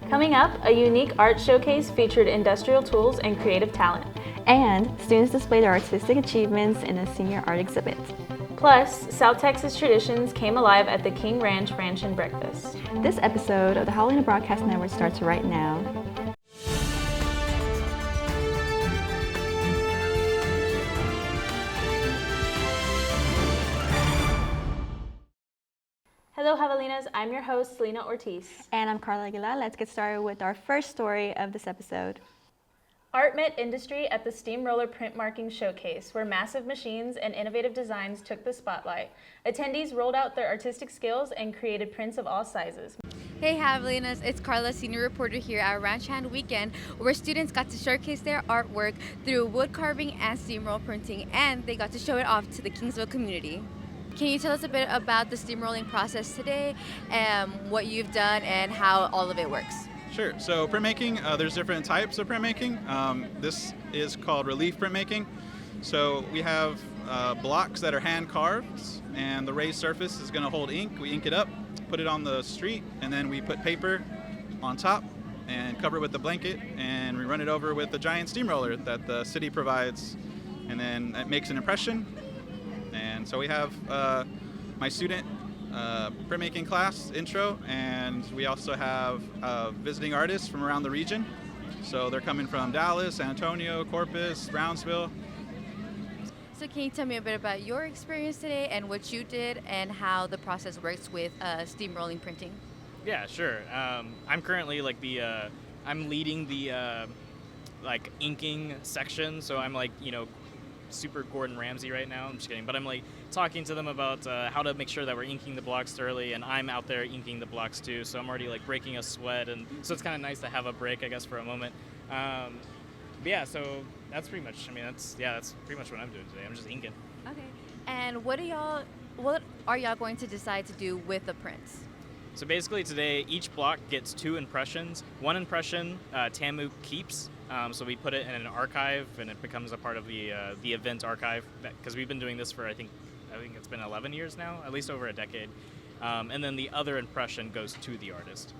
Coming up, a unique art showcase featured industrial tools and creative talent. And students displayed their artistic achievements in a senior art exhibit. Plus, South Texas traditions came alive at the King Ranch Ranch and Breakfast. This episode of the Javelina Broadcast Network starts right now. Hello, Javelinas. I'm your host, Selena Ortiz. And I'm Carla Aguilar. Let's get started with our first story of this episode. Art met industry at the Steamroller Print Marking Showcase, where massive machines and innovative designs took the spotlight. Attendees rolled out their artistic skills and created prints of all sizes. Hey Javelinas, it's Carla, senior reporter here at Ranch Hand Weekend, where students got to showcase their artwork through wood carving and steamroll printing, and they got to show it off to the Kingsville community. Can you tell us a bit about the steamrolling process today, what you've done, and how all of it works? Sure. So printmaking, there's different types of printmaking. This is called relief printmaking. So we have blocks that are hand carved, and the raised surface is going to hold ink. We ink it up, put it on the street, and then we put paper on top and cover it with a blanket, and we run it over with a giant steamroller that the city provides, and then it makes an impression. And so we have my student printmaking class intro, and we also have visiting artists from around the region. So they're coming from Dallas, San Antonio, Corpus, Brownsville. So can you tell me a bit about your experience today and what you did and how the process works with steamrolling printing? Yeah, sure. I'm currently I'm leading the inking section, so I'm super Gordon Ramsay right now. I'm just kidding, but I'm talking to them about how to make sure that we're inking the blocks thoroughly, and I'm out there inking the blocks too, so I'm already breaking a sweat, and so it's kind of nice to have a break, I guess, for a moment. But yeah, so that's pretty much, that's pretty much what I'm doing today. I'm just inking. Okay. And what are y'all going to decide to do with the prints? So basically today, each block gets 2 impressions. One impression TAMU keeps, so we put it in an archive, and it becomes a part of the event archive, because we've been doing this for I think it's been 11 years now, at least over a decade. And then the other impression goes to the artist.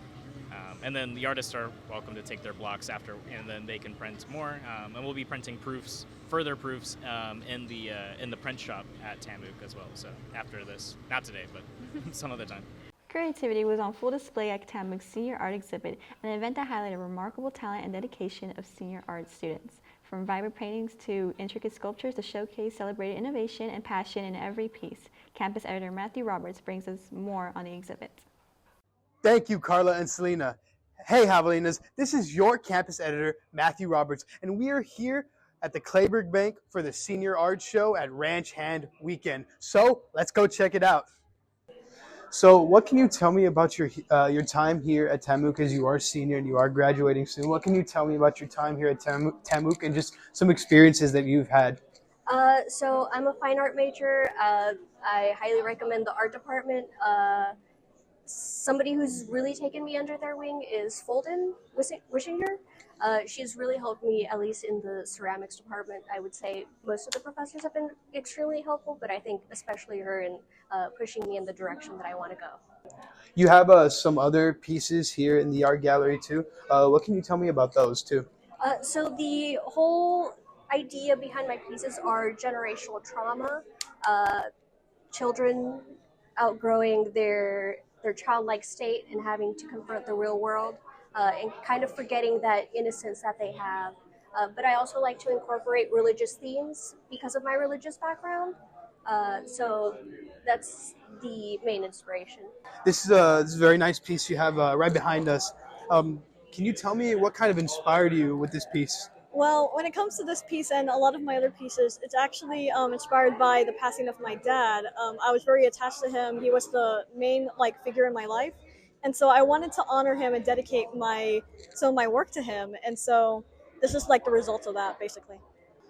And then the artists are welcome to take their blocks after, and then they can print more. And we'll be printing further proofs in the print shop at TAMUC as well. So after this, not today, but some other time. Creativity was on full display at TAMUC's Senior Art Exhibit, an event that highlighted remarkable talent and dedication of senior art students. From vibrant paintings to intricate sculptures, the showcase celebrated innovation and passion in every piece. Campus editor Matthew Roberts brings us more on the exhibit. Thank you, Carla and Selena. Hey, Javelinas, this is your campus editor, Matthew Roberts, and we are here at the Clayburgh Bank for the Senior Art Show at Ranch Hand Weekend. So let's go check it out. So what can you tell me about your time here at TAMUC, as you are a senior and you are graduating soon? What can you tell me about your time here at TAMUC and just some experiences that you've had? So I'm a fine art major. I highly recommend the art department. Somebody who's really taken me under their wing is Folden Wishinger. She's really helped me, at least in the ceramics department. I would say most of the professors have been extremely helpful, but I think especially her in pushing me in the direction that I want to go. You have some other pieces here in the art gallery too. What can you tell me about those too? So the whole idea behind my pieces are generational trauma, children outgrowing their childlike state and having to confront the real world, and kind of forgetting that innocence that they have. But I also like to incorporate religious themes because of my religious background. So that's the main inspiration. This is a very nice piece you have right behind us. Can you tell me what kind of inspired you with this piece? Well, when it comes to this piece and a lot of my other pieces, it's actually inspired by the passing of my dad. I was very attached to him. He was the main figure in my life. And so I wanted to honor him and dedicate some of my work to him. And so this is the result of that, basically.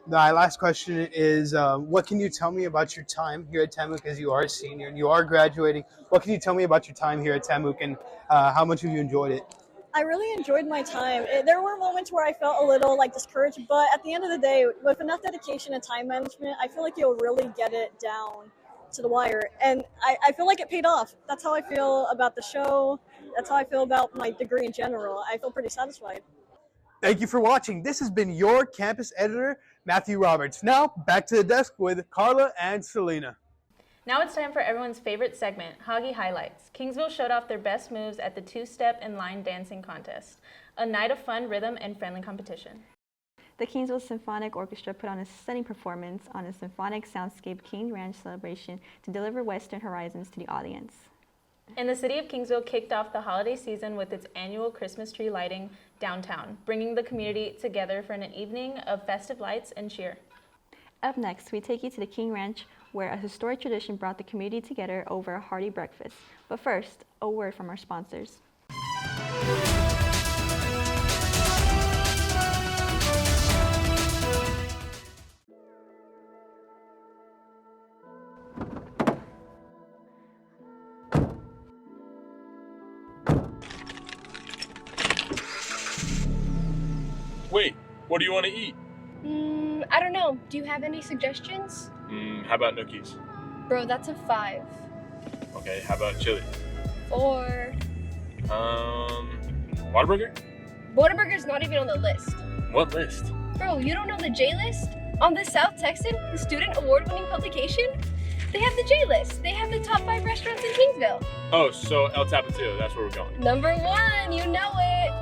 My last question is, what can you tell me about your time here at TAMUC, as you are a senior and you are graduating? What can you tell me about your time here at TAMUC, and how much have you enjoyed it? I really enjoyed my time. There were moments where I felt a little discouraged, but at the end of the day, with enough dedication and time management, I feel like you'll really get it down to the wire. And I feel like it paid off. That's how I feel about the show. that's how I feel about my degree in general. I feel pretty satisfied. Thank you for watching. This has been your campus editor, Matthew Roberts. Now, back to the desk with Carla and Selena. Now it's time for everyone's favorite segment, Hoggy Highlights. Kingsville showed off their best moves at the two-step and line dancing contest, a night of fun, rhythm, and friendly competition. The Kingsville Symphonic Orchestra put on a stunning performance on a symphonic soundscape King Ranch celebration to deliver Western horizons to the audience. And the city of Kingsville kicked off the holiday season with its annual Christmas tree lighting downtown, bringing the community together for an evening of festive lights and cheer. Up next, we take you to the King Ranch, where a historic tradition brought the community together over a hearty breakfast. But first, a word from our sponsors. Wait, what do you want to eat? I don't know. Do you have any suggestions? How about nookies? Bro, that's a 5. Okay, how about chili? 4. Whataburger? Whataburger's not even on the list. What list? Bro, you don't know the J list? On the South Texan, the student award-winning publication, they have the J list. They have the top 5 restaurants in Kingsville. Oh, so El Tapatio, that's where we're going. Number 1, you know it.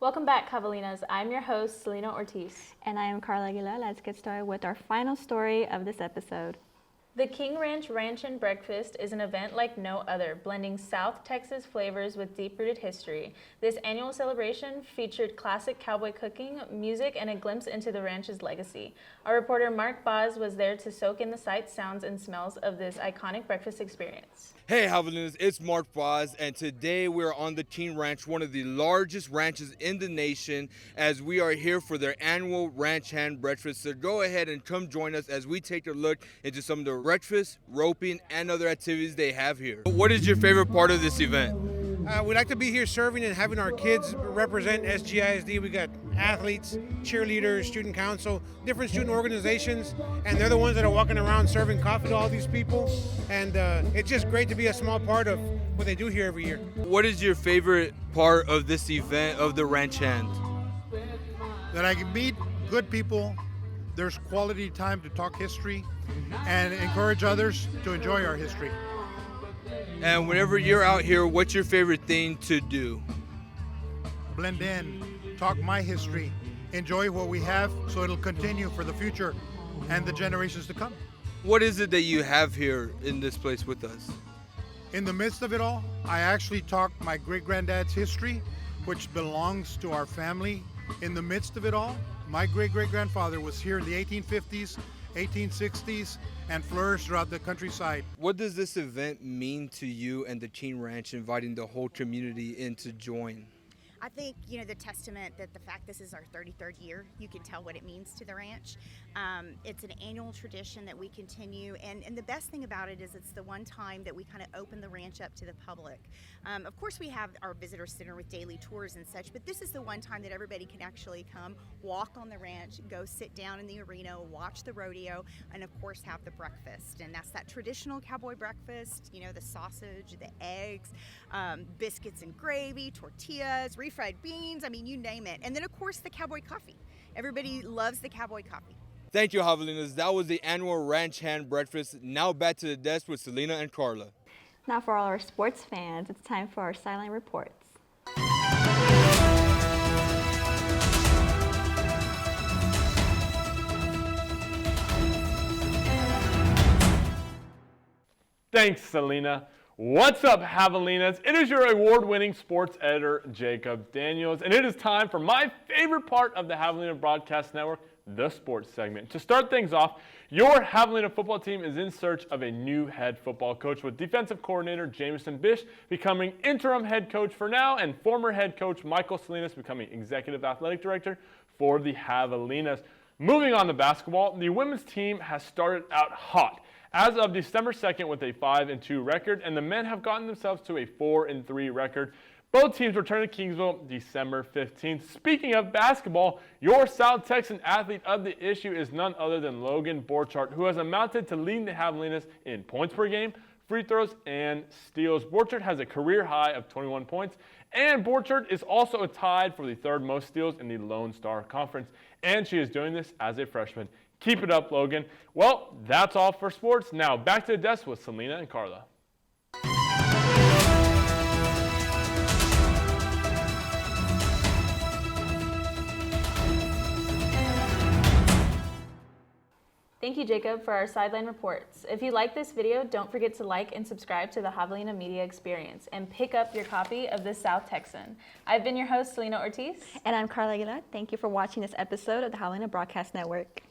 Welcome back, Javelinas. I'm your host, Selena Ortiz. And I am Carla Aguilar. Let's get started with our final story of this episode. The King Ranch Ranch and Breakfast is an event like no other, blending South Texas flavors with deep-rooted history. This annual celebration featured classic cowboy cooking, music, and a glimpse into the ranch's legacy. Our reporter Mark Boz was there to soak in the sights, sounds, and smells of this iconic breakfast experience. Hey Javelinas, it's Mark Boz, and today we're on the King Ranch, one of the largest ranches in the nation, as we are here for their annual Ranch Hand Breakfast. So go ahead and come join us as we take a look into some of the breakfast, roping, and other activities they have here. What is your favorite part of this event? We like to be here serving and having our kids represent SGISD. We got athletes, cheerleaders, student council, different student organizations, and they're the ones that are walking around serving coffee to all these people. And it's just great to be a small part of what they do here every year. What is your favorite part of this event of the Ranch Hand? That I can meet good people, there's quality time to talk history, and encourage others to enjoy our history. And whenever you're out here, what's your favorite thing to do? Blend in, talk my history, enjoy what we have so it'll continue for the future and the generations to come. What is it that you have here in this place with us? In the midst of it all, I actually talk my great-granddad's history, which belongs to our family. In the midst of it all, my great-great-grandfather was here in the 1850s, 1860s, and flourished throughout the countryside. What does this event mean to you and the King Ranch, inviting the whole community in to join? I think, the testament that the fact this is our 33rd year, you can tell what it means to the ranch. It's an annual tradition that we continue, and the best thing about it is it's the one time that we kind of open the ranch up to the public. Of course, we have our visitor center with daily tours and such, but this is the one time that everybody can actually come, walk on the ranch, go sit down in the arena, watch the rodeo, and of course have the breakfast. And that's that traditional cowboy breakfast, the sausage, the eggs, biscuits and gravy, tortillas, refried beans, you name it. And then of course the cowboy coffee. Everybody loves the cowboy coffee. Thank you, Javelinas. That was the annual Ranch Hand Breakfast. Now back to the desk with Selena and Carla. Now for all our sports fans, it's time for our Sideline Reports. Thanks, Selena. What's up, Javelinas? It is your award-winning sports editor, Jacob Daniels, and it is time for my favorite part of the Javelina Broadcast Network, the sports segment. To start things off, your Javelina football team is in search of a new head football coach, with defensive coordinator Jameson Bish becoming interim head coach for now, and former head coach Michael Salinas becoming executive athletic director for the Javelinas. Moving on to basketball, the women's team has started out hot as of December 2nd with a 5-2 record, and the men have gotten themselves to a 4-3 record. Both teams return to Kingsville December 15th. Speaking of basketball, your South Texan athlete of the issue is none other than Logan Borchardt, who has amounted to leading the Javelinas in points per game, free throws, and steals. Borchardt has a career high of 21 points, and Borchardt is also tied for the third most steals in the Lone Star Conference, and she is doing this as a freshman. Keep it up, Logan. Well, that's all for sports. Now, back to the desk with Selena and Carla. Thank you, Jacob, for our sideline reports. If you like this video, don't forget to like and subscribe to the Javelina Media Experience and pick up your copy of the South Texan. I've been your host, Selena Ortiz. And I'm Carla Aguilar. Thank you for watching this episode of the Javelina Broadcast Network.